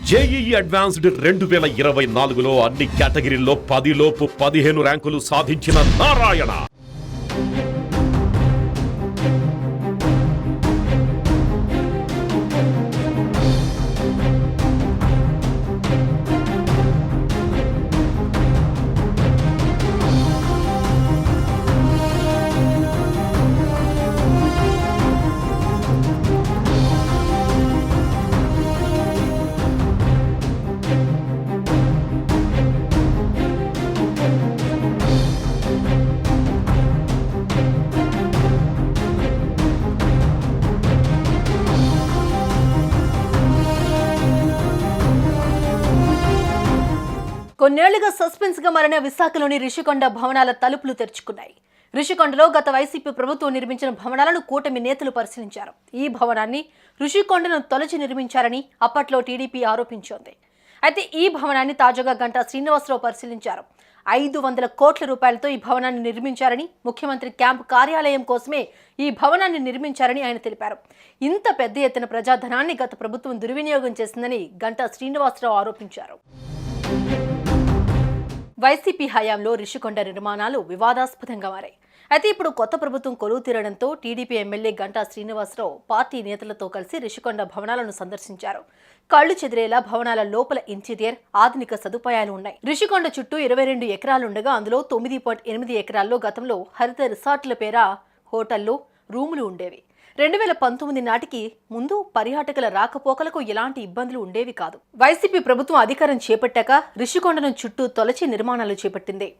JEE advanced 2024లో అన్ని కేటగిరీల్లో 10లోపు 15 ర్యాంకులు సాధించిన నారాయణ. కొన్నేళ్లుగా సస్పెన్స్ గా మారిన విశాఖలోని రిషికొండ భవనాల తలుపులు తెరుచుకున్నాయి. రిషికొండలో గత వైసీపీ ప్రభుత్వం నిర్మించిన భవనాలను కూటమి నేతలు పరిశీలించారు. ఈ భవనాన్ని రిషికొండను తొలచి నిర్మించారని అప్పట్లో టీడీపీ ఆరోపించింది. అయితే ఈ భవనాన్ని తాజాగా గంటా శ్రీనివాసరావు పరిశీలించారు. 500 కోట్ల రూపాయలతో ఈ భవనాన్ని నిర్మించారని, ముఖ్యమంత్రి క్యాంపు కార్యాలయం కోసమే ఈ భవనాన్ని నిర్మించారని ఆయన తెలిపారు. ఇంత పెద్ద ఎత్తున ప్రజాధనాన్ని గత ప్రభుత్వం దుర్వినియోగం చేసిందని గంటా శ్రీనివాసరావు ఆరోపించారు. వైసీపీ హయాంలో రిషికొండ నిర్మాణాలు వివాదాస్పదంగా మారాయి. అయితే ఇప్పుడు కొత్త ప్రభుత్వం కొలువు తీరడంతో టీడీపీ ఎమ్మెల్యే గంటా శ్రీనివాసరావు పార్టీ నేతలతో కలిసి రిషికొండ భవనాలను సందర్శించారు. కళ్లు చెదిరేలా భవనాల లోపల ఇంటీరియర్, ఆధునిక సదుపాయాలు ఉన్నాయి. రిషికొండ చుట్టూ 22 ఎకరాలుండగా అందులో 9.8 ఎకరాల్లో గతంలో హరిత రిసార్టుల పేర హోటళ్లు, రూములు ఉండేవి. 2019 నాటికి ముందు పర్యాటకుల రాకపోకలకు ఎలాంటి ఇబ్బందులు ఉండేవి కాదు. వైసీపీ ప్రభుత్వం అధికారం చేపట్టాక రిషికొండను చుట్టూ తొలచి నిర్మాణాలు చేపట్టింది.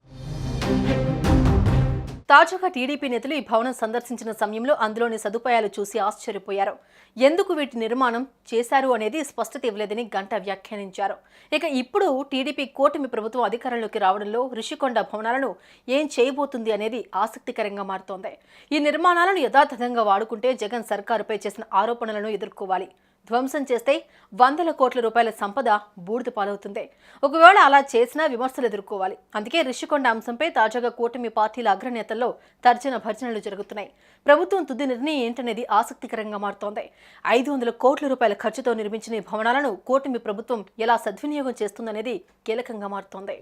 తాజాగా టీడీపీ నేతలు ఈ భవనం సందర్శించిన సమయంలో అందులోని సదుపాయాలు చూసి ఆశ్చర్యపోయారు. ఎందుకు వీటి నిర్మాణం చేశారు అనేది స్పష్టత ఇవ్వలేదని గంటా వ్యాఖ్యానించారు. ఇక ఇప్పుడు టీడీపీ కూటమి ప్రభుత్వం అధికారంలోకి రావడంలో రిషికొండ భవనాలను ఏం చేయబోతుంది అనేది ఆసక్తికరంగా మారుతోంది. ఈ నిర్మాణాలను యథాతథంగా వాడుకుంటే జగన్ సర్కారుపై చేసిన ఆరోపణలను ఎదుర్కోవాలి. ధ్వంసం చేస్తే 100 కోట్ల రూపాయల సంపద బూడిద పాలవుతుంది. ఒకవేళ అలా చేసినా విమర్శలు ఎదుర్కోవాలి. అందుకే రిషికొండ అంశంపై తాజాగా కూటమి పార్టీల అగ్రనేతల్లో తర్జన భర్జనలు జరుగుతున్నాయి. ప్రభుత్వం తుది నిర్ణయం ఏంటనేది ఆసక్తికరంగా మారుతోంది. 500 కోట్ల రూపాయల ఖర్చుతో నిర్మించిన ఈ భవనాలను కూటమి ప్రభుత్వం ఎలా సద్వినియోగం చేస్తుందనేది కీలకంగా మారుతోంది.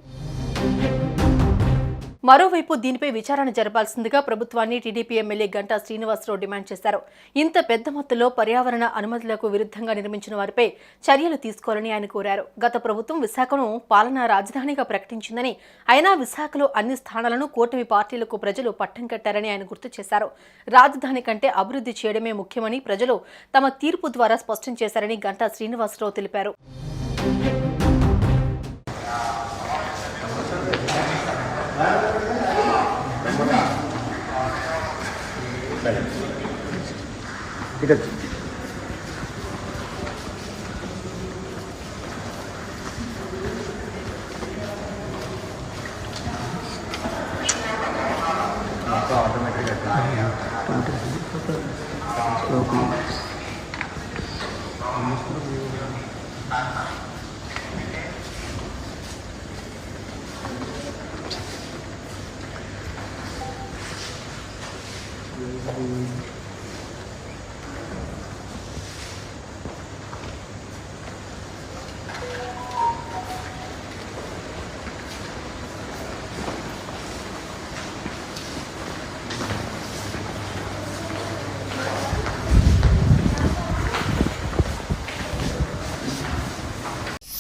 మరోవైపు దీనిపై విచారణ జరపాల్సిందిగా ప్రభుత్వాన్ని TDP MLA Ganta Srinivasa Rao demand చేశారు. ఇంత పెద్ద మొత్తంలో పర్యావరణ అనుమతులకు విరుద్ధంగా నిర్మించిన వారిపై చర్యలు తీసుకోవాలని ఆయన కోరారు. గత ప్రభుత్వం విశాఖను పాలనా రాజధానిగా ప్రకటించిందని, అయినా విశాఖలో అన్ని స్థానాలను కూటమి పార్టీలకు ప్రజలు పట్టం కట్టారని ఆయన గుర్తు చేశారు. రాజధాని కంటే అభివృద్ధి చేయడమే ముఖ్యమని ప్రజలు తమ తీర్పు ద్వారా స్పష్టం చేశారని గంటా శ్రీనివాసరావు తెలిపారు. ঠিক আছে।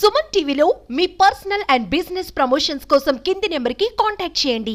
సుమన్ టీవీలో మీ పర్సనల్ అండ్ బిజినెస్ ప్రమోషన్స్ కోసం కింది నెంబర్కి కాంటాక్ట్ చేయండి.